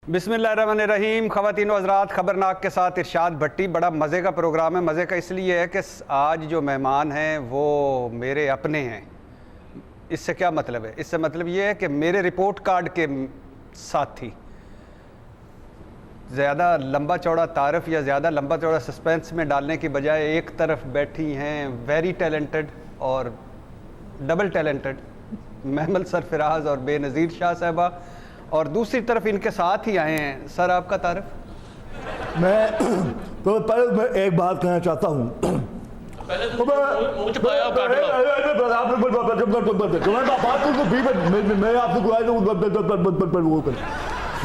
बिस्मिल्लाहिर्रहमानिर्रहीम। ख़वातीन व हज़रात, ख़बरनाक के साथ इरशाद भट्टी। बड़ा मज़े का प्रोग्राम है। मज़े का इसलिए है कि आज जो मेहमान हैं वो मेरे अपने हैं। इससे क्या मतलब है? इससे मतलब ये है कि मेरे रिपोर्ट कार्ड के साथी। ज़्यादा लंबा चौड़ा तारफ़ या ज़्यादा लंबा चौड़ा सस्पेंस में डालने की बजाय एक तरफ बैठी हैं वेरी टैलेंटेड और डबल टैलेंटेड महमल सरफराज और बेनज़ीर शाह साहबा, और दूसरी तरफ इनके साथ ही आए हैं। सर, आपका तारफ़। पहले मैं एक बात कहना चाहता हूँ।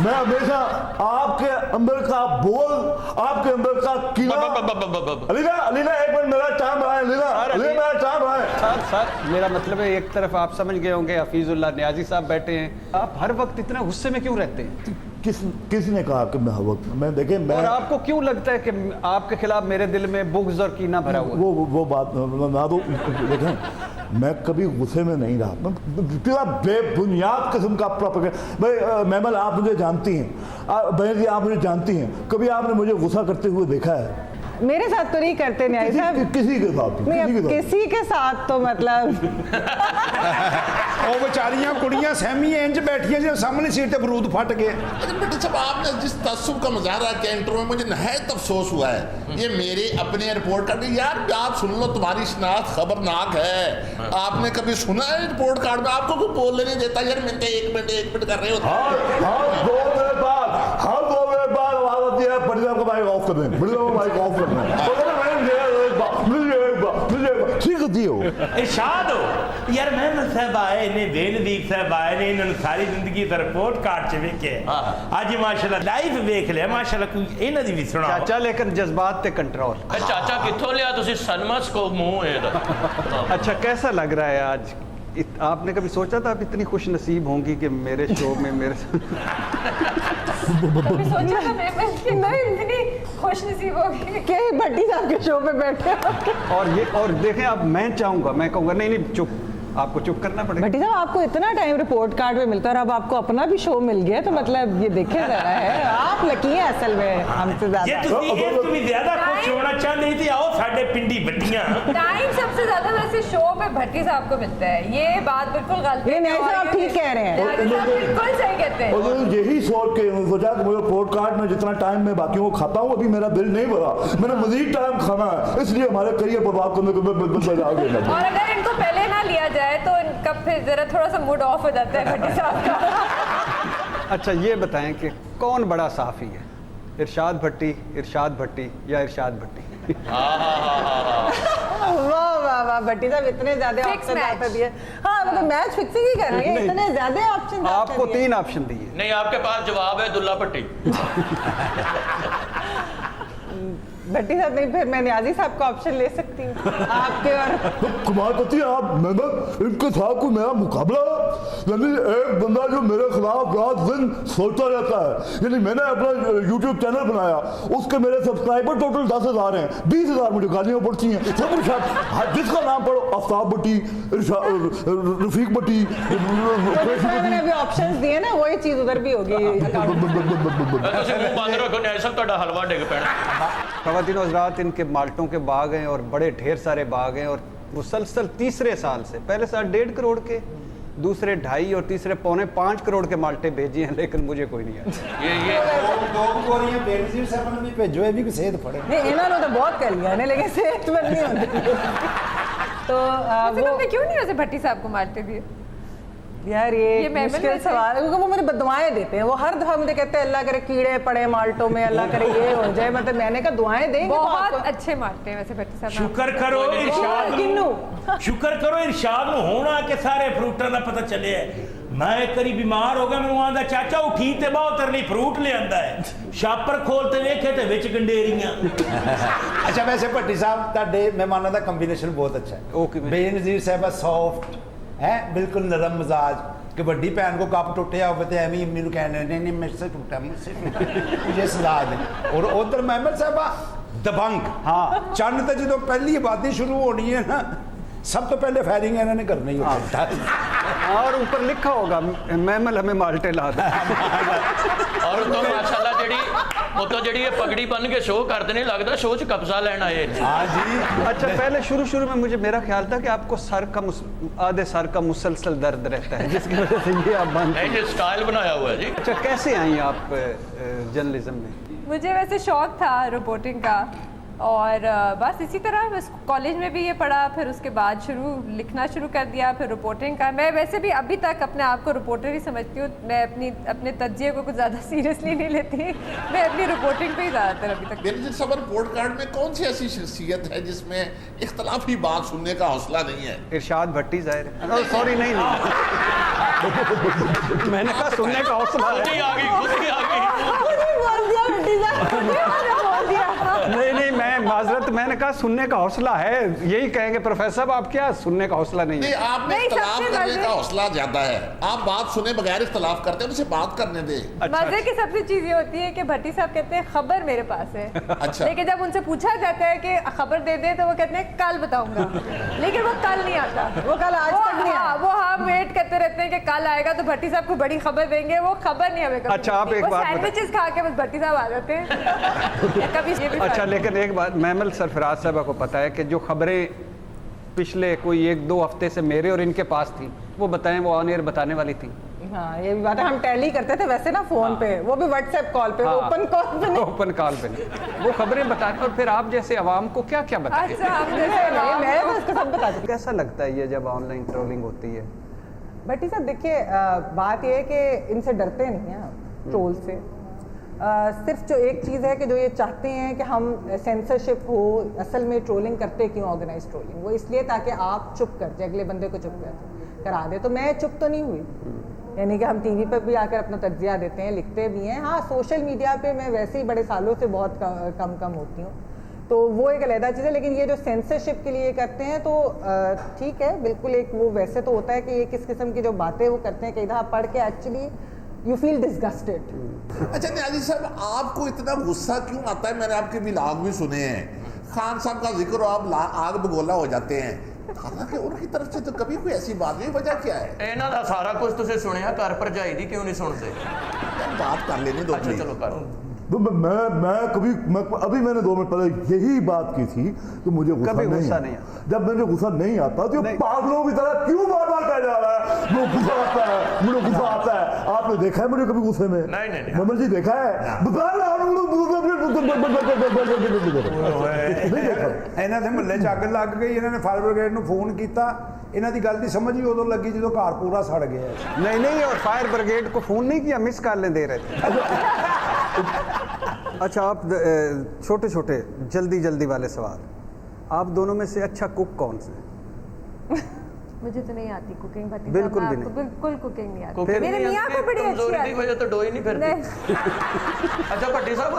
मैं हमेशा आपके अंदर का बोल, आपके अंदर का कीड़ा। अलीना एक मिनट, मेरा टाइम रहा है। अलीना मेरा टाइम रहा है। सर मेरा मतलब है, एक तरफ आप समझ गए होंगे हफीजुल्लाह नियाजी साहब बैठे हैं। आप हर वक्त इतना गुस्से में क्यों रहते हैं? किसने कहा कि मैं हर वक्त मैं देखे मैं, और आपको क्यों लगता है कि आपके खिलाफ मेरे दिल में बुग़्ज़ और कीना भरा हुआ? वो बात ना दो। देखें, मैं कभी गुस्से में नहीं रहा। मैं पूरा बेबुनियाद किस्म का भाई महमल, आप मुझे जानती हैं, बहन जी आप मुझे जानती हैं, कभी आपने मुझे गुस्सा करते हुए देखा है? मेरे साथ तो नहीं करते न्याय साहब। किसी के साथ किसी के साथ तो मतलब ਉਹ बेचारियां कुड़ियां सहमी इंज बैठियां जो सामने सीट पे बरूद फट गए। बेटे साहब, आपने जिस तअस्सुब का मुजाहरा किया इंटरव्यू में, मुझे नहायत अफसोस हुआ है। ये मेरे अपने रिपोर्ट कार्ड, यार आप सुन लो, तुम्हारी शनाख्त खबरनाक है। आपने कभी सुना है रिपोर्ट कार्ड में? आपको कोई बोलने नहीं देता यार। मिनट एक मिनट कर रहे हो। हर 2 मिनट बाद आवाज आती है, बड़ी साहब का माइक ऑफ कर दें, बड़ी साहब का माइक ऑफ कर दें। इरशाद हो यार, महमद साहब आए ने, बेनज़ीर साहब आए ने, इन्होंने सारी जिंदगी का रिपोर्ट कार्ड च वेखे। आज माशाल्लाह लाइव वेख लिया माशाल्लाह। कोई इन्हां दी भी सुना चाचा, लेकिन जज्बात पे कंट्रोल। चाचा कित्थों लिया तुसी सनमस को मुंह है। अच्छा, कैसा लग रहा है आज? आपने कभी सोचा था आप इतनी खुश नसीब होंगी कि मेरे शो में मेरे कभी सोचा था मैं इतनी खुश नसीब होगी कि भट्टी साहब के शो पे बैठे और देखें, अब मैं चाहूँगा, मैं कहूँगा नहीं चुप, आपको चुप करना पड़ेगा। भट्टी साहब, आपको इतना टाइम रिपोर्ट कार्ड पे मिलता है और अब आपको अपना भी शो मिल गया, तो मतलब ये देखे जा रहा है आप लकी हैं असल में हमसे ये ज्यादा। तुम ज्यादा खुश होना चाहते थी, आओ साडे पिंडी बट्टियां। टाइम सबसे ज्यादा वैसे शो पे भट्टी साहब को मिलता है। ये बात बिल्कुल गलत है। ये नहीं साहब, आप ठीक कह रहे हैं। बिल्कुल सही कहते हैं। और यही सोच के सोचा कि मुझे रिपोर्ट कार्ड में जितना टाइम मैं बाकियों को खाता हूँ, अभी मेरा बिल नहीं भरा, मैंने मजीद टाइम खाना है, इसलिए हमारे करियर बर्बाद करने को। और अगर इनको पहले ना लिया जाए तो इनका फिर जरा थोड़ा सा मूड ऑफ हो जाता है भट्टी साहब का। अच्छा, ये बताएं कि कौन बड़ा सहाफ़ी है, इरशाद भट्टी या इरशाद भट्टी? वाह वाह वाह, भट्टी साहब इतने ज्यादा ऑप्शन आपने दिए। हाँ, मतलब मैच फिक्सिंग ही कर रही है, इतने ज्यादा ऑप्शन आपको 3 ऑप्शन दिए। नहीं, आपके पास जवाब है दुल्ला भट्टी। भट्टी साहब नहीं, फिर मैं नियाजी साहब का ऑप्शन ले सकती हूँ आपके। और कमाल करती है आप महमद, इनके साथ कोई मेरा मुकाबला, यानी एक बंदा जो मेरे खिलाफ रात दिन सोचता रहता है। यानी मैंने अपना यूट्यूब चैनल बनाया, उसके मेरे सब्सक्राइबर टोटल 10,000 हैं, 20,000 मुझे गालियाँ पड़ती हैं। सब जिसका नाम पढ़ो, आफ्ताब भट्टी, रफीक भट्टी, मैंने अभी ऑप्शंस दिए ना, वही चीज उधर भी होगी। हलवा डिग पैना। ख़वातीन व हज़रात, इनके माल्टों के बाग हैं और बड़े ढेर सारे बाग हैं, और मुसलसल तीसरे साल से, पहले साल 1.5 करोड़ के, दूसरे 2.5 और तीसरे 4.25 करोड़ के माल्टे भेजे हैं, लेकिन मुझे कोई नहीं आया। ये दो गोरियां बेनज़ीर साहब ने भी भेजो, ये भी सेहत पड़े नहीं, इन्होंने तो बहुत कर लिया है, लेकिन सेहतमंद नहीं होती। तो तुमने क्यों नहीं वैसे भट्टी साहब को मारते दिए? यार ये मुश्किल सवाल है, क्योंकि वो मुझे दुआएं देते हैं। वो हर दफा मुझे कहते हैं अल्लाह करे कीड़े पड़े माल्टों में, अल्लाह करे ये हो जाए। मतलब मैंने कहा दुआएं देंगे, बहुत अच्छे मारते हैं वैसे भट्टी साहब। शुक्र करो इरशाद किन्नू, शुक्र करो इरशाद में होना के सारे फ्रूटां दा पता चले। मैं करी बीमार हो गया, मैं आंदा चाचा उठी ते बहुत तरली फ्रूट ले आंदा है, शापर खोलते वेखे ते विच गंडेरियां। अच्छा, वैसे भट्टी साहब ਤੁਹਾਡੇ ਮਹਿਮਾਨਾਂ ਦਾ ਕੰਬੀਨੇਸ਼ਨ ਬਹੁਤ ਅੱਛਾ ਹੈ। ओके, बेनज़ीर साहब सॉफ्ट है, बिल्कुल नरम मिजाज, कि बड़ी भैन को कप टुटिया हो तो एवं अम्मी को कहने नहीं मुझसे टूटा, मुझे सजा दे। और उधर महमद साहब दबंग। हाँ, चंद तो जो पहली आबादी शुरू होनी है ना, सब तो पहले फायरिंग इन्होंने करनी होती है। और ऊपर लिखा होगा महमल हमें माल्टे ला दे। और तुम ਉਹ ਤਾਂ ਜਿਹੜੀ ਇਹ ਪਗੜੀ ਬੰਨ ਕੇ ਸ਼ੋਅ ਕਰਦੇ ਨੇ, ਲੱਗਦਾ ਸ਼ੋਅ 'ਚ ਕਬਜ਼ਾ ਲੈਣ ਆਏ ਨੇ। हाँ जी। अच्छा, पहले शुरू में मुझे मेरा ख्याल था कि आपको आधे सर का मुसलसल दर्द रहता है, जिसकी वजह से ये आप बांधते हैं। ये स्टाइल बनाया हुआ है जी। अच्छा, कैसे आई आप जर्नलिज्म में? मुझे वैसे शौक था रिपोर्टिंग का, और बस इसी तरह बस कॉलेज में भी ये पढ़ा, फिर उसके बाद लिखना शुरू कर दिया, फिर रिपोर्टिंग का। मैं वैसे भी अभी तक अपने आप को रिपोर्टर ही समझती हूँ। मैं अपने तज्जिए को कुछ ज़्यादा सीरियसली नहीं लेती। मैं अपनी रिपोर्टिंग पे ही ज़्यादातर अभी तक। मेरे जैसा रिपोर्ट कार्ड में कौन सी ऐसी शख्सियत है जिसमें इख्तलाफी बात सुनने का हौसला नहीं है? इरशाद भट्टी ज़ाहिर है। सॉरी, नहीं मैंने कहा सुनने का हौसला है। खुद ही आ गई, खुद ही आ गई। नहीं, मैं माजरत, मैंने कहा सुनने का हौसला है, यही कहेंगे प्रोफेसर साहब, आप क्या सुनने का हौसला नहीं है? आपने इख्तलाफ करने का हौसला ज्यादा है, आप बात सुने बगैर इख्तलाफ करते हैं, उसे बात करने दे। मजे की सबसे चीज ये होती है कि भट्टी साहब कहते हैं खबर मेरे पास है। अच्छा। लेकिन जब उनसे पूछा जाता है कि खबर दे दे, तो वो कहते हैं कल बताऊंगा। लेकिन वो कल नहीं आता, वो कल आज तक नहीं आया। वो हम वेट करते रहते हैं कि कल आएगा तो भट्टी साहब को बड़ी खबर देंगे, वो खबर नहीं हमें कभी अच्छा, आप एक बात सैंडविचेस खा के बस भट्टी साहब आ जाते हैं। कभी ये भी अच्छा, लेकिन एक बात, महमल सरफराज साहब को पता है कि जो खबरें पिछले कोई 1-2 हफ्ते से मेरे और इनके पास थी, वो बताएं, वो ऑन एयर बताने वाली थी। हाँ, ये भी बात है। हम टैली करते थे वैसे ना फोन पे, वो भी व्हाट्सएप कॉल पे, ओपन कॉल पे नहीं। ओपन कॉल पे नहीं, वो खबरें बताएं। और फिर आप जैसे आवाम को क्या क्या बताएं? अच्छा, हम जैसे मैं बस उसको सब बता दूँ। कैसा लगता है ये जब ऑनलाइन ट्रोलिंग होती है? भट्टी साहब देखिए, बात ये है कि इनसे डरते नहीं हैं ट्रोल से। सिर्फ जो एक चीज़ है कि जो ये चाहते हैं कि हम सेंसरशिप हो। असल में ट्रोलिंग करते क्यों ऑर्गेनाइज ट्रोलिंग? वो इसलिए ताकि आप चुप कर जाए, अगले बंदे को चुप करा दे। तो मैं चुप तो नहीं हुई, यानी कि हम टीवी पर भी आकर अपना तज्जिया देते हैं, लिखते भी हैं। हाँ, सोशल मीडिया पे मैं वैसे ही बड़े सालों से बहुत कम होती हूँ, तो वो एक अलग चीज़ है। लेकिन ये जो सेंसरशिप के लिए करते हैं तो ठीक है, बिल्कुल एक वो वैसे तो होता है कि ये किस किस्म की जो बातें वो करते हैं, कई दफ़ा पढ़ के एक्चुअली यू फील डिस्गस्टेड। अच्छा नियाज़ी साहब, आपको इतना गुस्सा क्यों आता है? मैंने आपके व्लॉग भी सुने हैं, खान साहब का जिक्र, आप आग बगोला हो जाते हैं, हालांकि उनकी तरफ से तो कभी कोई ऐसी बात नहीं। वजह क्या है? ਇਹਨਾਂ ਦਾ ਸਾਰਾ ਕੁਝ ਤੁਸੀਂ ਸੁਣਿਆ, ਘਰ ਭਰਜਾਈ ਦੀ क्यों नहीं सुनते? बात कर लेने दो। अच्छा चलो करो। तो अभी मैंने 2 मिनट पहले यही बात की थी कि मुझे गुस्सा नहीं आता। जब मुझे गुस्सा नहीं आता तो पागलों की तरह क्यों बार-बार कह जा रहा है मुझे गुस्सा आता है, मुझे गुस्सा आता है? आपने देखा है मुझे कभी गुस्से में? नहीं। ममल जी देखा है? ਇਹਨਾਂ ਦੇ ਮਹੱਲੇ 'ਚ ਅੱਗ ਲੱਗ ਗਈ, ਇਹਨਾਂ ਨੇ ਫਾਇਰ ਬ੍ਰਿਗੇਡ ਨੂੰ ਫੋਨ ਕੀਤਾ। ਇਹਨਾਂ ਦੀ ਗੱਲ ਦੀ ਸਮਝ ही उदों लगी ਜਦੋਂ ਘਰ पूरा सड़ गया। नहीं, और फायर ब्रिगेड को फोन नहीं किया, मिस कॉल दे रहे थे। अच्छा, आप छोटे छोटे जल्दी वाले सवाल, आप दोनों में से अच्छा कुक कौन से? मुझे तो नहीं आती कुकिंग भट्टी, बिल्कुल भी नहीं, बिल्कुल कुकिंग नहीं आती। मेरे मियां को बड़ी अच्छी आती है। वजह तो डोई नहीं फिरती। अच्छा भट्टी साहब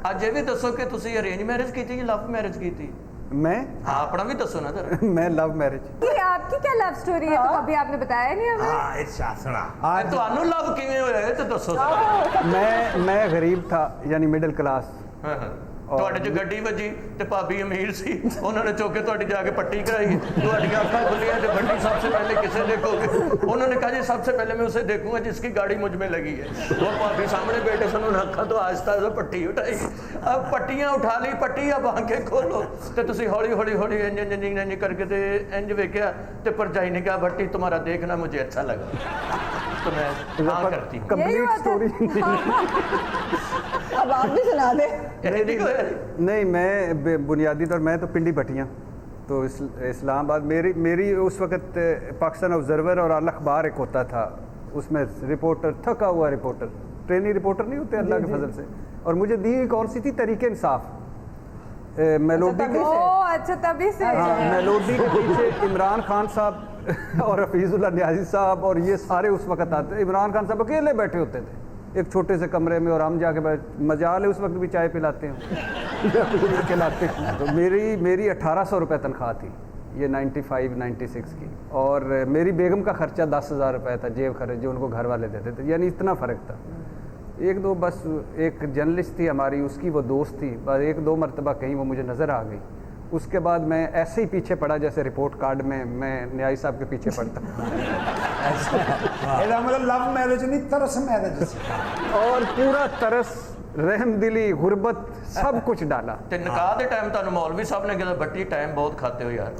आज ये भी दसो कि तुसी अरेंज मैरिज की थी या लव मैरिज की थी? मैं? हाँ, अपना भी दसो ना जरा। मैं लव मैरिज। ये आपकी क्या लव स्टोरी है? तो कभी आपने बताया नहीं हमें। हाँ, इरशाद सुना। ਤੁਹਾਨੂੰ ਲਵ ਕਿਵੇਂ ਹੋਇਆ ਇਹ ਤਾਂ ਦੱਸੋ। मैं गरीब था, यानी मिडिल क्लास। ਤੁਹਾਡੇ 'ਚ ਗੱਡੀ ਵੱਜੀ ਤੇ ਭਾਬੀ ਅਮੀਰ ਸੀ, ਉਹਨਾਂ ਨੇ ਚੁੱਕ ਕੇ ਤੁਹਾਡੀ ਜਾ ਕੇ ਪੱਟੀ ਕਰਾਈ, ਤੁਹਾਡੀਆਂ ਅੱਖਾਂ खुलियां तो भट्टी सबसे पहले किसे देखोगे? उन्होंने कहा जी सबसे पहले मैं उसे देखूंगा जिसकी गाड़ी मुझ में लगी है। वो भाभी सामने बैठे सन, उन्हें अखा तो आहिस्ता से पट्टी उठाई। अब पट्टियां उठा ली, पट्टी अब आंखें खोलो तो तुसी हौली इंज करके ते इंज वेख्या ते भरजाई ने कहा भट्टी तुम्हारा देखना मुझे अच्छा लगा, तो मैं हाँ करती हूँ। Complete story. अब आप भी सुना दे। नहीं, मैं बुनियादी तौर, मैं तो पिंडी भट्टियाँ, तो इस्लामाबाद। मेरी उस वक़्त पाकिस्तान ऑब्जर्वर और अल अखबार एक होता था, उसमें रिपोर्टर, थका हुआ रिपोर्टर, ट्रेनी रिपोर्टर नहीं होते अल्लाह के फजल से। और मुझे दी कौन सी थी? तरीके इंसाफ। मेलोडी के, अच्छा तभी से। हाँ, मेलोडी के पीछे इमरान खान साहब और हफीजुल्लाह नियाज़ी साहब और ये सारे उस वक़्त आते। इमरान खान साहब अकेले बैठे होते थे एक छोटे से कमरे में, और हम जाके मजाल है उस वक्त भी चाय पिलाते हैं खिलाते हैं। तो मेरी 1800 रुपये तनख्वाह थी, ये 95-96 की, और मेरी बेगम का खर्चा 10,000 रुपये था, जेब खर्च जो उनको घर वाले देते थे, यानी इतना फ़र्क था। एक दो बस एक जर्नलिस्ट थी हमारी, उसकी वो दोस्त थी, बस 1-2 मरतबा कहीं वो मुझे नज़र आ गई। उसके बाद मैं ऐसे ही पीछे पड़ा जैसे रिपोर्ट कार्ड में मैं न्यायी साहब के पीछे पड़ता। मतलब लव मैरिज नहीं, तरस मैरिज। और पूरा तरस रहम दिली गुरबत सब कुछ डाला। ਤੇ ਨਿਕਾਹ ਦੇ ਟਾਈਮ ਤੁਹਾਨੂੰ ਮੌਲਵੀ ਸਾਹਿਬ ਨੇ ਕਿਹਾ ਬੱਟੀ ਟਾਈਮ ਬਹੁਤ ਖਾਤੇ ਹੋ ਯਾਰ,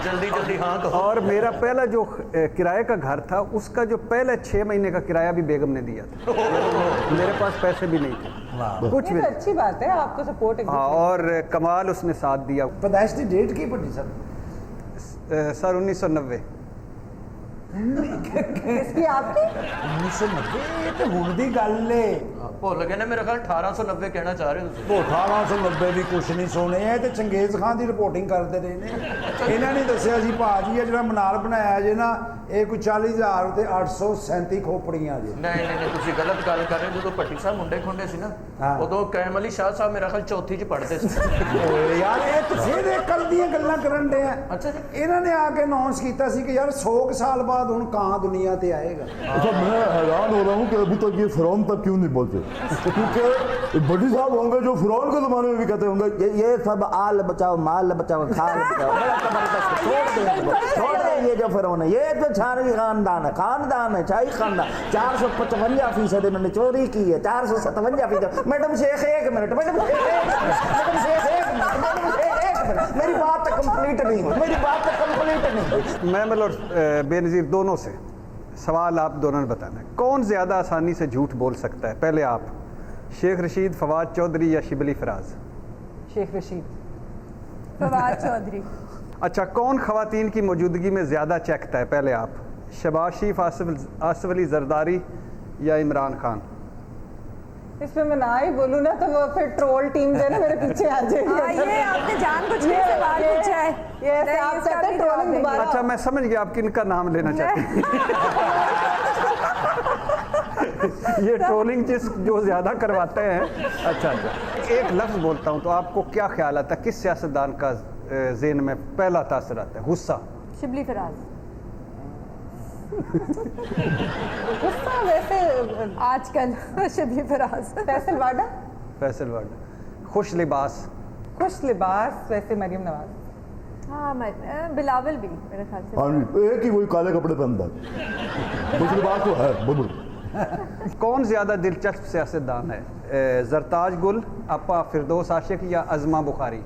जल्दी जल्दी हाँ कहो। और मेरा पहला जो किराए का घर था उसका जो पहले 6 महीने का किराया भी बेगम ने दिया था। मेरे पास पैसे भी नहीं थे कुछ ये भी। तो अच्छी बात है, आपको सपोर्ट। हाँ, और कमाल उसने साथ दिया। पैदाइश की डेट की पड़ी सर? सर 1990। इसकी आपकी 1990 ਤੇ ਹੁਣ ਦੀ ਗੱਲ ਏ। ਭੁੱਲ ਗਏ ਨੇ ਮੇਰੇ ਖਿਆਲ 1890 ਕਹਿਣਾ ਚਾਹ ਰਹੇ ਹੋ ਤੁਸੀਂ। 1890 ਵੀ ਕੁਛ ਨਹੀਂ ਸੁਣੇ ਐ ਤੇ ਚੰਗੇਜ਼ ਖਾਨ ਦੀ ਰਿਪੋਰਟਿੰਗ ਕਰਦੇ ਰਹੇ ਨੇ। ਇਹਨਾਂ ਨੇ ਦੱਸਿਆ ਸੀ ਭਾਜੀ ਇਹ ਜਿਹੜਾ ਮਨਾਰ ਬਣਾਇਆ ਜੇ ਨਾ ਇਹ ਕੋਈ 40,000 ਤੇ 837 ਖੋਪੜੀਆਂ ਜੇ। ਨਹੀਂ ਨਹੀਂ ਤੁਸੀਂ ਗਲਤ ਗੱਲ ਕਰ ਰਹੇ ਹੋ। ਜਦੋਂ ਭੱਟੀ ਸਾਹਿਬ ਮੁੰਡੇ ਖੁੰਡੇ ਸੀ ਨਾ ਉਦੋਂ ਕੈਮ ਅਲੀ ਸ਼ਾਹ ਸਾਹਿਬ ਮੇਰਾ ਖਿਆਲ ਚੌਥੀ ਚ ਪੜ੍ਹਦੇ ਸੀ। ਓਏ ਯਾਰ ਇਹ ਤੁਸੀਂ ਦੇ ਕੱਲ ਦੀਆਂ ਗੱਲਾਂ ਕਰਨ ਦੇ ਆ। ਅੱਛਾ ਜੀ। ਇਹਨਾਂ ਨੇ ਆ ਕੇ ਅਨਾਉਂਸ ਕੀਤਾ ਸੀ ਕਿ ਯਾਰ 100 ਸਾਲ ਬਾਅਦ ਹੁਣ ਕਾਂ ਦੁਨੀਆ ਤੇ ਆਏਗਾ। अच्छा, मैं हैरान हो रहा हूँ कि अभी तक ये फिरौन तक क्यों नहीं पहुंचे, क्योंकि बड़ी साहब होंगे जो फिरौन के ज़माने में भी कहते होंगे ये सब आल बचाओ माल बचाओ खाल बचाओ, बड़ा जबरदस्त। छोड़ दे ये जो फिरौन है, ये जो शाही खानदान है शाही खानदान। 455% इन्होंने चोरी की है, 457%। मैडम शेख एक मिनट, मैडम शेख एक मिनट, मेरी बात तो कंप्लीट नहीं हुई, मेरी बात तो कंप्लीट नहीं हुई। मैमल और बेनज़ीर दोनों से सवाल आप दोनों ने बताना है, कौन ज़्यादा आसानी से झूठ बोल सकता है? पहले आप, शेख रशीद, फवाद चौधरी या शिबली फराज? शेख रशीद। फवाद चौधरी। अच्छा, कौन ख़वातीन की मौजूदगी में ज़्यादा चखता है? पहले आप, शहबाज शरीफ, आसिफ अली जरदारी या इमरान खान? इस पे मैं ना ही बोलूँ ना तो वो फिर ट्रोल टीम जो है ना मेरे पीछे आ जाएगी। ये आपने जानबूझ के सवाल पूछा है। ये ऐसे आप कहते हैं ट्रोलिंग दोबारा। अच्छा, मैं समझ गया आप किनका नाम लेना चाहते हैं। ये ट्रोलिंग जिस जो ज़्यादा करवाते हैं। अच्छा, एक लफ्ज़ बोलता हूँ तो आपको क्या ख्याल आता है, किस सियासतदान का ज़हन में पहला तासर आता है? गुस्सा? शिबली फराज। गुस्सा वैसे आजकल शिबली फराज। फैसल वाडा। फैसल वाडा। खुश लिबास? खुश लिबास वैसे मरियम नवाज। हाँ, बिलावल भी मेरे ख्याल से। हाँ जी, एक ही वही काले कपड़े पहनता है, दूसरी बात तो है बिल्कुल। कौन ज़्यादा दिलचस्प सियासतदान है, जरताज गुल, अपा फिरदौस आशिक या अज़मा बुखारी?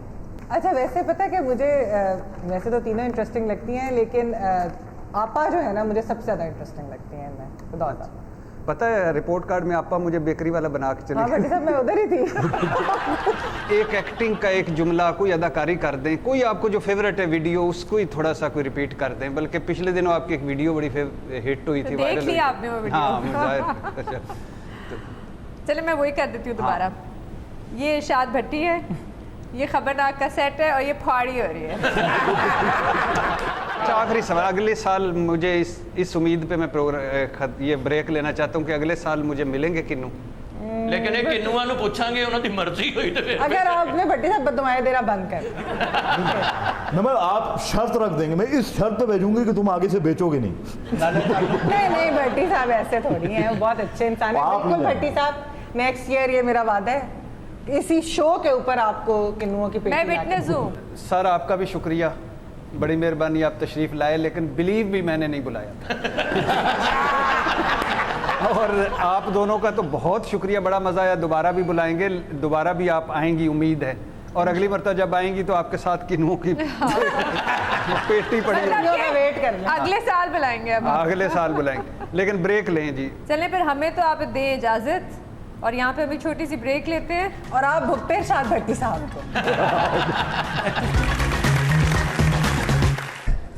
अच्छा, वैसे पता है कि मुझे वैसे तो तीनों इंटरेस्टिंग लगती हैं, लेकिन आपा जो है ना मुझे सबसे ज़्यादा इंटरेस्टिंग लगती हैं इनमें। खुदा अल्लाह। पता है रिपोर्ट कार्ड में आपा मुझे बेकरी वाला बना के चली हाँ भट्टी साहब, मैं उधर ही थी। एक एक्टिंग का एक जुमला, कोई अदाकारी कर दें, कोई आपको जो फेवरेट है वीडियो उसको ही थोड़ा सा कोई रिपीट कर दें। बल्कि पिछले दिनों आपकी एक वीडियो बड़ी हिट हुई थी, तो देख लिया आपने वो वीडियो? हाँ, मुझे चले मैं वही कर देती हूँ दोबारा। ये इरशाद भट्टी है, ये खबरनाक का सेट है और ये फाड़ी हो रही है। अच्छा, आखिरी सवाल, अगले साल मुझे इस उम्मीद पे मैं ये ब्रेक लेना चाहता हूँ कि अगले साल मुझे मिलेंगे किन्नू। लेकिन एक किन्नुआ नु पूछांगे उन्हां दी मर्जी होई ते फिर अगर आपने भट्टी साहब बददुआएं देना बंद कर। नमल आप शर्त रख देंगे, मैं इस शर्त पे भेजूंगी कि तुम आगे से बेचोगे नहीं। नहीं भट्टी साहब ऐसे थोड़ी हैं, वो बहुत अच्छे इंसान हैं। आप बिल्कुल नहीं भट्टी साहब, नेक्स्ट ईयर ये मेरा वादा है, इसी शो के ऊपर आपको किन्नुओं की पेटी मैं ला के विटनेस हूँ। सर आपका भी शुक्रिया, बड़ी मेहरबानी, आप तशरीफ़ लाए, लेकिन बिलीव भी मैंने नहीं बुलाया था। और आप दोनों का तो बहुत शुक्रिया, बड़ा मज़ा आया, दोबारा भी बुलाएंगे, दोबारा भी आप आएंगी उम्मीद है। और अगली मरतबा जब आएंगी तो आपके साथ किन्नुओं की पेटी पड़ी का वेट करना। अगले साल बुलाएंगे अब हम। अगले साल बुलाएंगे, लेकिन ब्रेक लें जी। चलें फिर, हमें तो आप दें इजाज़त और यहाँ पे अभी छोटी सी ब्रेक लेते हैं और आप भुगते हैं इरशाद भट्टी साहब को।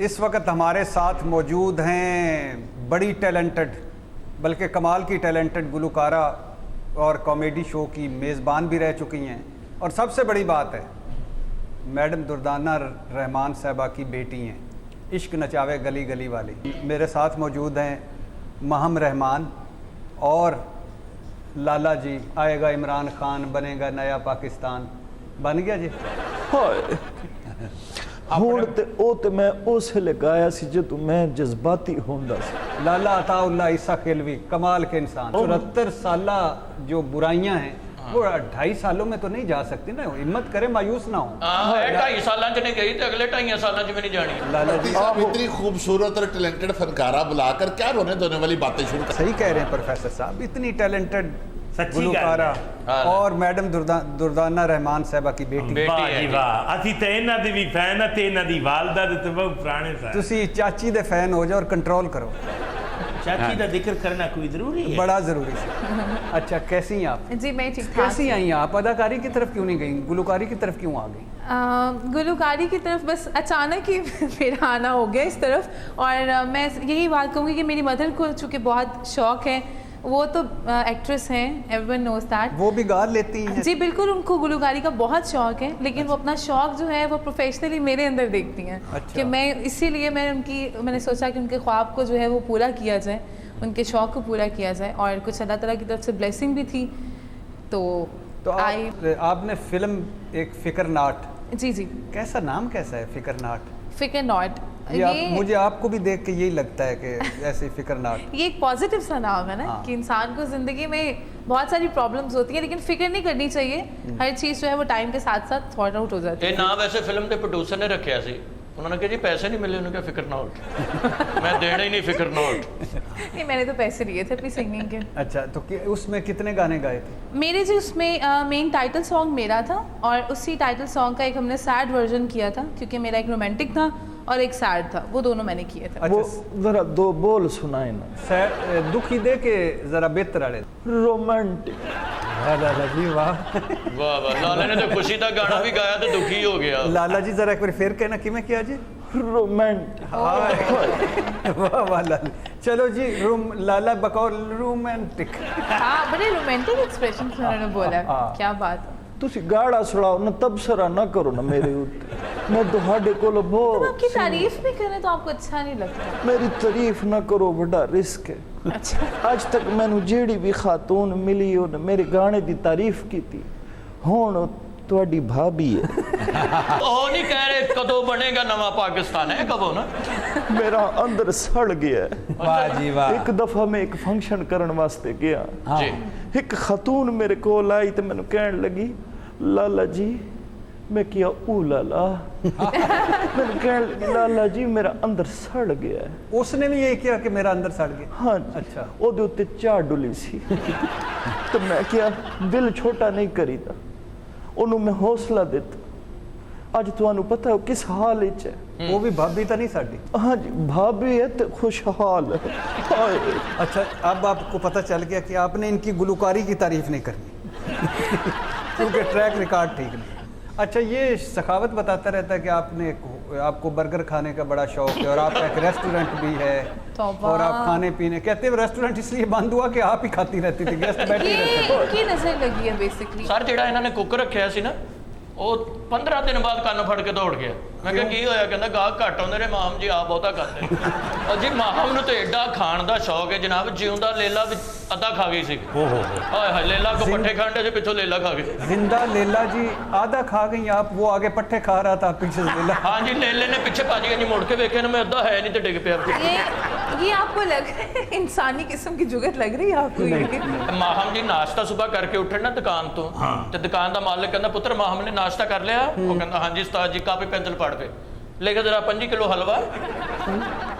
इस वक्त हमारे साथ मौजूद हैं बड़ी टैलेंटेड, बल्कि कमाल की टैलेंटेड गुलकारा और कॉमेडी शो की मेज़बान भी रह चुकी हैं, और सबसे बड़ी बात है मैडम दुर्दाना रहमान साहबा की बेटी हैं, इश्क नचावे गली गली वाली। मेरे साथ मौजूद हैं महम रहमान और लाला जी। आएगा इमरान खान, बनेगा नया पाकिस्तान, बन गया जी। ਹੁਣ ਤੇ ਉਹ ਤੇ ਮੈਂ ਉਸ ਵੇਲੇ ਗਾਇਆ ਸੀ ਜਦੋਂ ਮੈਂ ਜਜ਼ਬਾਤੀ ਹੁੰਦਾ ਸੀ। लाला अताउल्ला ईसा केलवी, कमाल के इंसान। 74 साल जो बुराइयां हैं वो 2.5 सालों में तो नहीं जा सकती ना, हिम्मत करे, मायूस ना हो। हां 2.5 साਲਾਂ ਚ ਨਹੀਂ गई तो अगले 2.5 साਲਾਂ ਚ भी नहीं जानी। लाला जी साहब इतनी खूबसूरत और टैलेंटेड फनकारा बुलाकर क्या रोने धोने वाली बातें शुरू कर। सही कह रहे हैं प्रोफेसर साहब, इतनी टैलेंटेड सच्ची गुलकारा हाँ। और मैडम दुर्दाना रहमान साहबा की बेटी। वाह जी वाह, ਅਸੀਂ ਤੇ ਇਹਨਾਂ ਦੇ ਵੀ ਫੈਨ ਆ ਤੇ ਇਹਨਾਂ ਦੀ ਵਾਲਦਾ ਦੇ ਤੇ ਬਹੁਤ ਪੁਰਾਣੇ ਸਨ। तुसी चाची दे फैन हो जाओ और कंट्रोल करो। ਚਾਚੀ ਦਾ ਜ਼ਿਕਰ ਕਰਨਾ ਕੋਈ ਜ਼ਰੂਰੀ है? बड़ा जरूरी है। अच्छा, कैसी हैं आप? जी मैं ठीक ठाक। कैसी आई हैं आप? अदाकारी की तरफ क्यों नहीं गई, गुलकारी की तरफ क्यों आ गई? गुलकारी की तरफ बस अचानक ही मेरा आना हो गया इस तरफ। और मैं यही बात कहूँगी कि मेरी मदर को चूँकि बहुत शौक़ है, वो तो एक्ट्रेस हैं, एवरीवन नोज दैट, वो भी गा लेती हैं? जी बिल्कुल, उनको गुलकारी का बहुत शौक़ है, लेकिन वो अपना शौक़ जो है वो प्रोफेशनली मेरे अंदर देखती हैं। अच्छा। कि मैं इसीलिए मैंने सोचा कि उनके ख्वाब को जो है वो पूरा किया जाए, उनके शौक़ को पूरा किया जाए, और कुछ अल्लाह ताला की तरफ से ब्लेसिंग भी थी। तो आपने फिल्म एक फिकर नाट, जी जी, कैसा नाम कैसा है फिकर नाट? फिकर नॉट, मुझे आपको भी देख के यही लगता है कि ऐसे फिकर नाट। ये एक पॉजिटिव सा नाम है ना। हाँ। कि इंसान को ज़िंदगी में बहुत सारी प्रॉब्लम्स होती हैं, लेकिन फिक्र नहीं करनी चाहिए। हर चीज़ जो है वो टाइम के साथ साथ सॉर्ट आउट हो जाती है। ਇਹ ਨਾਮ ਵੈਸੇ ਫਿਲਮ ਦੇ ਪ੍ਰੋਡਿਊਸਰ ਨੇ ਰੱਖਿਆ ਸੀ, ਉਹਨਾਂ ਨੇ ਕਿਹਾ ਜੀ ਪੈਸੇ ਨਹੀਂ ਮਿਲੇ, ਉਹਨੇ ਕਿਹਾ ਫਿਕਰ ਨਾ ਉਠ, ਮੈਂ ਦੇਣਾ ही नहीं फिक्र ना उठ। नहीं, मैंने तो पैसे लिए थे अपनी सिंगिंग के। अच्छा, तो उसमें कितने गाने गाए थे? मेरे जो उसमें मेन टाइटल सॉन्ग मेरा था, और उसी टाइटल सॉन्ग का एक हमने सैड वर्जन किया था, क्योंकि मेरा एक रोमांटिक था और एक सैड था, वो दोनों मैंने किए थे। वो जरा दो बोल सुनाए ना। दुखी दे के जरा बेहतर वाले। रोमांटिक। लाला जी वाह, वाह वाह, लाला ने तो खुशी का गाना भी गाया तो दुखी हो गया। लाला जी जरा एक बार फिर कहना कि मैं किया जी? रोमांटिक। वाह वाह लाला, चलो जी लाला बकौल रोमांटिक। हाँ, बड़े रोमांटिक एक्सप्रेशन उन्होंने बोला, क्या बात है। ਤੁਸੀਂ ਗਾੜਾ ਸੁਣਾਓ ਨਾ, ਤਬਸਰਾ ਨਾ ਕਰੋ ਨਾ ਮੇਰੇ ਉੱਤੇ। मैं ਤੁਹਾਡੇ ਕੋਲ ਬਹੁਤ आपकी तारीफ भी करें तो आपको अच्छा नहीं लगता? मेरी तारीफ ना करो, बड़ा रिस्क है। अच्छा। ਅੱਜ ਤੱਕ ਮੈਨੂੰ ਜਿਹੜੀ ਵੀ ਖਾਤੂਨ ਮਿਲੀ ਉਹਨੇ ਮੇਰੇ ਗਾਣੇ ਦੀ ਤਾਰੀਫ ਕੀਤੀ, ਹੁਣ ਤੁਹਾਡੀ ਭਾਬੀ ਹੈ। ਉਹ ਨਹੀਂ ਕਹਿ ਰਹੇ ਕਦੋਂ ਬਣੇਗਾ ਨਵਾਂ ਪਾਕਿਸਤਾਨ, ਹੈ ਕਦੋਂ ਨਾ ਮੇਰਾ ਅੰਦਰ ਸੜ ਗਿਆ। वाह जी वाह। ਇੱਕ ਦਫਾ ਮੈਂ ਇੱਕ ਫੰਕਸ਼ਨ ਕਰਨ ਵਾਸਤੇ ਗਿਆ ਜੀ। ਇੱਕ ਖਾਤੂਨ ਮੇਰੇ ਕੋਲ ਆਈ ਤੇ ਮੈਨੂੰ ਕਹਿਣ ਲੱਗੀ, ਲਾਲਾ ਜੀ। ਮੈਂ ਕਿਹਾ ਓ ਲਾਲਾ। ਮੈਨੂੰ ਕਹਿਣ ਲੱਗੀ, ਲਾਲਾ ਜੀ ਮੇਰਾ ਅੰਦਰ ਸੜ ਗਿਆ। उसने भी यही किया कि मेरा अंदर सड़ गया? हाँ। अच्छा। ਉਹਦੇ ਉੱਤੇ ਚਾਹ ਡੁੱਲੀ ਸੀ। ਤੇ ਮੈਂ ਕਿਹਾ ਦਿਲ ਛੋਟਾ ਨਹੀਂ ਕਰੀਦਾ। ਉਹਨੂੰ ਮੈਂ ਹੌਸਲਾ ਦਿੱਤਾ। ਅੱਜ ਤੁਹਾਨੂੰ ਪਤਾ ਉਹ ਕਿਸ ਹਾਲ ਵਿੱਚ ਹੈ। वो भी भाभी तो नहीं साड़ी? हाँ जी, भाभी है तो खुशहाल है। हाय। अच्छा, अब आपको पता चल गया कि आपने इनकी गुलकारी की तारीफ नहीं करनी क्योंकि ट्रैक रिकॉर्ड ठीक नहीं। अच्छा, ये सखावत बताता रहता है कि आपको बर्गर खाने का बड़ा शौक है और आपका एक रेस्टोरेंट भी है और आप खाने पीने, कहते हैं रेस्टोरेंट इसलिए बंद हुआ कि आप ही खाती रहती थी, गेस्ट बैठे रहते थे। इनकी नजर लगी है बेसिकली। ਸਰ ਜਿਹੜਾ ਇਹਨਾਂ ਨੇ ਕੁੱਕ ਰੱਖਿਆ ਸੀ ਨਾ, ਉਹ 15 ਦਿਨ ਬਾਅਦ ਕੰਨ ਫੜ ਕੇ ਦੌੜ ਗਿਆ। ਮੈਂ ਕਿਹਾ ਕੀ ਹੋਇਆ? ਕਹਿੰਦਾ ਗਾਹਕ ਘੱਟ ਆਉਂਦੇ ਨੇ, ਮਾਹਮ ਜੀ ਆਪ ਬਹੁਤਾ ਖਾਂਦੇ ਨੇ। ਔਰ ਜੀ ਮਾਹਮ ਨੂੰ ਤਾਂ ਐਡਾ ਖਾਣ ਦਾ ਸ਼ੌਕ ਹੈ ਜਨਾਬ, ਜਿਉਂਦਾ ਲੇਲਾ ਵਿੱਚ ਅੱਧਾ ਖਾ ਗਈ ਸੀ। ਹਾਏ ਹਾਏ, ਲੇਲਾ ਕੋ ਪੱਠੇ ਖਾਂਡੇ से ਪਿੱਛੋਂ ਲੇਲਾ ਖਾ ਗਈ। जिंदा लेला जी आधा खा गई आप, वो आगे पट्टे खा रहा था, पीछे से लेला। हाँ जी, लेले ने पीछे भज गया जी, मुड़ के वेखे ना मैं अद्धा है नहीं तो डिग पिया। ये आपको लग इंसानी किस्म की जुगत लग रही है आपको? ये ਮਾਹਮ ਜੀ ਨਾਸ਼ਤਾ ਸੁਬਹ ਕਰਕੇ ਉੱਠਣ ਨਾ ਦੁਕਾਨ ਤੋਂ, ਤੇ ਦੁਕਾਨ ਦਾ ਮਾਲਕ ਕਹਿੰਦਾ ਪੁੱਤਰ ਮਾਹਮ ਨੇ ਨਾਸ਼ਤਾ ਕਰ ਲਿਆ? ਉਹ ਕਹਿੰਦਾ ਹਾਂਜੀ ਉਸਤਾਦ ਜੀ। ਕਾਪੀ ਪੈਨਸਲ ਫੜ ਕੇ ਲੈ ਕੇ ਜਰਾ 5 ਕਿਲੋ ਹਲਵਾ,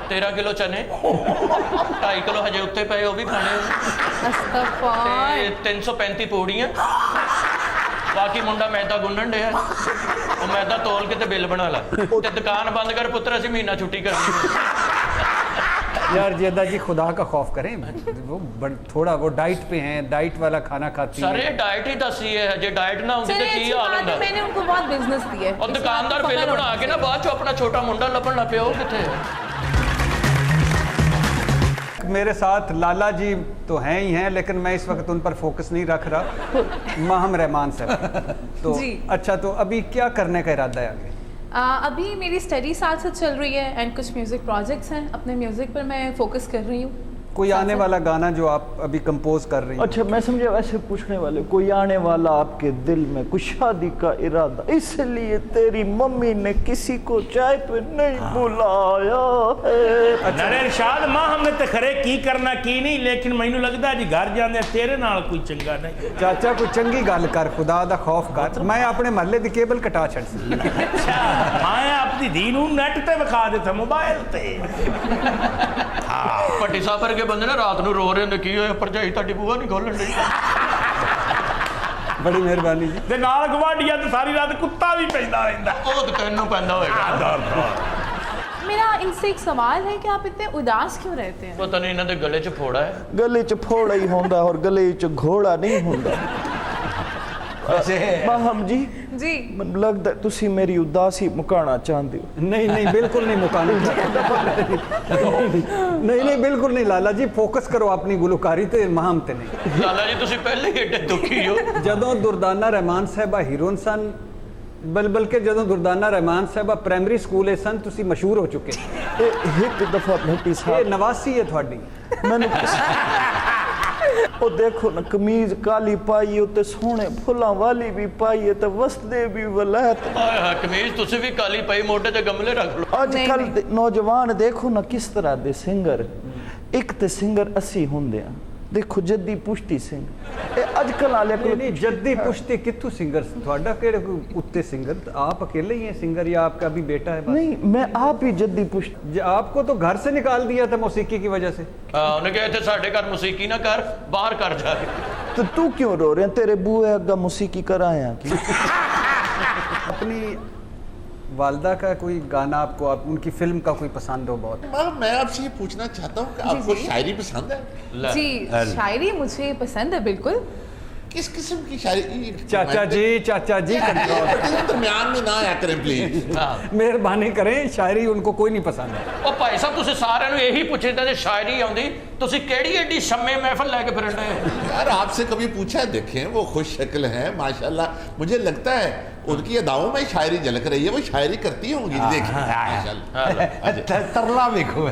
13 ਕਿਲੋ ਚਨੇ, 2.5 ਕਿਲੋ ਹਜੇ ਉੱਤੇ ਪਏ ਉਹ ਵੀ ਖਾਣੇ, ਤੇ 335 ਪੂੜੀਆਂ, ਬਾਕੀ ਮੁੰਡਾ ਮੈਦਾ ਗੁੰਨਣ ਡਿਆ, ਉਹ ਮੈਦਾ ਤੋਲ ਕੇ ਤੇ ਬਿੱਲ ਬਣਾ ਲਾ, ਤੇ ਦੁਕਾਨ ਬੰਦ ਕਰ ਪੁੱਤਰ, ਅਸੀਂ ਮਹੀਨਾ ਛੁੱਟੀ ਕਰਨੀ। यार जेदा जी खुदा का खौफ करें, वो थोड़ा वो डाइट पे हैं, डाइट वाला खाना खाती सर हैं। ये डाइट ही दसी है, जे डाइट ना होती तो चलिए, की अच्छी हाल बात होता। है, मैंने उनको बहुत बिजनेस दिया है। और दुकानदार बिल बना के ना बाद चो अपना छोटा मुंडा लपन लग पिया, वो किथे? मेरे साथ लाला जी तो हैं ही हैं, लेकिन मैं इस वक्त उन पर फोकस नहीं रख रहा, माहम रहमान साहब। तो जी। अच्छा, तो अभी क्या करने का इरादा है आगे? अभी मेरी स्टडी साथ साथ चल रही है, एंड कुछ म्यूज़िक प्रोजेक्ट्स हैं। अपने म्यूज़िक पर मैं फोकस कर रही हूँ। कोई आने वाला गाना जो आप अभी कंपोज कर रही हैं? अच्छा, मैं समझा वैसे पूछने वाले, कोई आने वाला आपके दिल में कुछ शादी का इरादा, इसलिए तेरी मम्मी ने किसी को चाय पे नहीं बुलाया है। नाले इरशाद मां हमने तो खरे की करना की नहीं, लेकिन मैनू लगदा जी घर जांदे तेरे नाल कोई चंगा नहीं। चाचा कोई चंगी गल कर, खुदा दा खौफ कर, मैं अपने महल्ले दी केबल कटा छड़ सी। अच्छा, मैं अपनी धी नू नेट ते विखा देता, मोबाइल ते। ਭੱਟੀ ਸਾਹਿਬ ਵਰਗੇ ਬੰਦੇ ਨਾ ਰਾਤ ਨੂੰ ਰੋ ਰਹੇ ਹੁੰਦੇ, ਕੀ ਹੋਇਆ ਭਰਜਾਈ ਤੁਹਾਡੀ ਬੂਹਾ ਨਹੀਂ ਖੋਲਣ ਡਈ। बड़ी मेहरबानी जी। ਤੇ ਨਾਲ ਗਵਾਂਢੀਆਂ ਤੇ ਸਾਰੀ ਰਾਤ ਕੁੱਤਾ ਵੀ ਪੈਂਦਾ ਰਹਿੰਦਾ। ਉਹ ਤਾਂ ਤੈਨੂੰ ਪੈਂਦਾ ਹੋਏਗਾ। मेरा इनसे एक सवाल है कि आप इतने उदास क्यों रहते हैं? ਪਤਾ ਨਹੀਂ ਇਹਨਾਂ ਦੇ ਗਲੇ 'ਚ ਫੋੜਾ ਹੈ। गले च फोड़ा ही होंदा और गले च घोड़ा नहीं होंदा। वैसे माहम जी जी ਮੈਨੂੰ ਲੱਗਦਾ ਤੁਸੀਂ ਮੇਰੀ ਉਦਾਸੀ ਮੁਕਾਉਣਾ ਚਾਹੁੰਦੇ ਹੋ। नहीं नहीं बिल्कुल नहीं मुकाना नहीं नहीं बिल्कुल नहीं लाला जी, फोकस करो अपनी गुलकारी ते महाम ते नहीं। ਲਾਲਾ ਜੀ ਤੁਸੀਂ ਪਹਿਲੇ ਹੀ ਏਡੇ ਦੁਖੀ ਹੋ। ਜਦੋਂ ਦੁਰਦਾਨਾ ਰਹਿਮਾਨ ਸਾਹਿਬਾ ਹੀਰੋਇਨ ਸਨ, ਬਲਕਿ ਜਦੋਂ ਦੁਰਦਾਨਾ ਰਹਿਮਾਨ ਸਾਹਿਬਾ ਪ੍ਰਾਇਮਰੀ ਸਕੂਲ ਸਨ, ਤੁਸੀਂ ਮਸ਼ਹੂਰ ਹੋ ਚੁੱਕੇ। ਇਹ ਇੱਕ ਦਫਾ ਭੱਟੀ ਇਹ ਸਾਹਿਬ ਨਵਾਸੀ ਹੈ ਤੁਹਾਡੀ। ਮੈਨੂੰ ਉਹ ਦੇਖੋ ਨਾ ਕਮੀਜ਼ ਕਾਲੀ ਪਾਈ ਉੱਤੇ ਸੋਹਣੇ ਫੁੱਲਾਂ ਵਾਲੀ ਵੀ ਪਾਈ ਹੈ ਤੇ ਵਸਦੇ ਵੀ ਵਲਾਇਤ। ਹਾਏ ਹਾਏ ਕਮੀਜ਼ ਤੁਸੀਂ ਵੀ ਕਾਲੀ ਪਈ, ਮੋਢੇ ਤੇ ਗਮਲੇ ਰੱਖ ਲਓ। ਅੱਜ ਕੱਲ ਦੇ ਨੌਜਵਾਨ ਦੇਖੋ ਨਾ ਕਿਸ ਤਰ੍ਹਾਂ ਦੇ ਸਿੰਗਰ, ਇੱਕ ਤੇ ਸਿੰਗਰ ਅਸੀਂ ਹੁੰਦੇ ਆ, ਦੇਖੋ ਜੱਦੀ ਪੁਸ਼ਤੀ ਸਿੰਘ, ਇਹ ਅੱਜ ਕੱਲ ਵਾਲੇ नहीं नहीं जद्दी पुश्ती कित्थू सिंगर ਤੁਹਾਡਾ ਕਿਹੜੇ ਉੱਤੇ सिंगर? आप अकेले ही हैं सिंगर या आपका भी बेटा है? नहीं मैं आप ही जद्दी पुश्ती। आपको तो घर से निकाल दिया था मौसीकी की वजह से। ਉਹਨੇ ਕਿਹਾ ਇੱਥੇ ਸਾਡੇ ਘਰ ਮੌਸੀਕੀ ਨਾ ਕਰ, ਬਾਹਰ ਕਰ ਜਾ ਕੇ। तो तू क्यों रो रहे हैं? तेरे बूए अग्गा मौसीकी कराया की? अपनी वालदा का कोई गाना आपको, आप उनकी फिल्म का कोई पसंद हो बहुत? मैं आपसे ये पूछना चाहता हूँ कि आपको शायरी पसंद है? जी शायरी मुझे पसंद है बिल्कुल। किस किस्म की शायरी? चाचा जी दरमियान में ना आया करें प्लीज। मेहरबानी करें, शायरी उनको कोई नहीं पसंद है। ਉਹ ਭਾਈ ਸਾਹਿਬ ਤੁਸੀਂ ਸਾਰਿਆਂ ਨੂੰ ਇਹੀ ਪੁੱਛੀਦਾ ਜੇ ਸ਼ਾਇਰੀ ਆਉਂਦੀ ਤੁਸੀਂ ਕਿਹੜੀ ਏਡੀ ਸ਼ੰਮੇ ਮਹਿਫਲ ਲੈ ਕੇ ਫਿਰਨ ਰਹੇ ਹੋ? यार आपसे कभी पूछा, देखें वो खुश शक्ल हैं माशाल्लाह, मुझे लगता है उनकी अदाओं में शायरी झलक रही है, वो शायरी करती होंगी। देखिए माशाल्लाह। तरला देखो।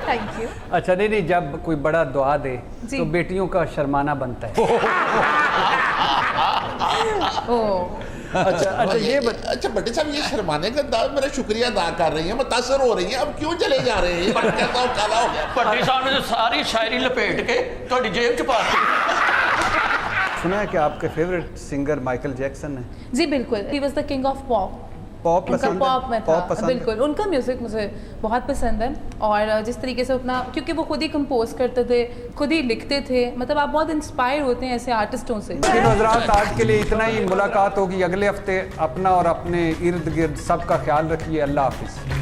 Thank you. अच्छा नहीं, जब कोई बड़ा दुआ दे जी। तो बेटियों का शर्माना बनता है। अच्छा ये अच्छा भट्टी साहब, ये शर्माने का अंदाज मेरा शुक्रिया अदा कर रही है, मुतासर हो रही है, अब क्यों चले जा रहे हैं? कैसा काला हो गया? ਭੱਟੀ ਸਾਹਿਬ ਨੇ ਸਾਰੀ ਸ਼ਾਇਰੀ ਲਪੇਟ ਕੇ ਤੁਹਾਡੀ ਜੇਬ 'ਚ ਪਾ ਦਿੱਤੀ। सुना है कि आपके फेवरेट सिंगर माइकल जैक्सन है। जी बिल्कुल, he was the king of pop. Pop उनका पसंद है? पॉप में था पॉप पसंद है? बिल्कुल। उनका म्यूज़िक मुझे बहुत पसंद है और जिस तरीके से अपना, क्योंकि वो खुद ही कंपोज करते थे, खुद ही लिखते थे, मतलब आप बहुत इंस्पायर होते हैं ऐसे आर्टिस्टों से। हज़रात, आज के लिए इतना ही। मुलाकात होगी अगले हफ्ते। अपना और अपने इर्द गिर्द सबका ख्याल रखिए। अल्लाह हाफिज़।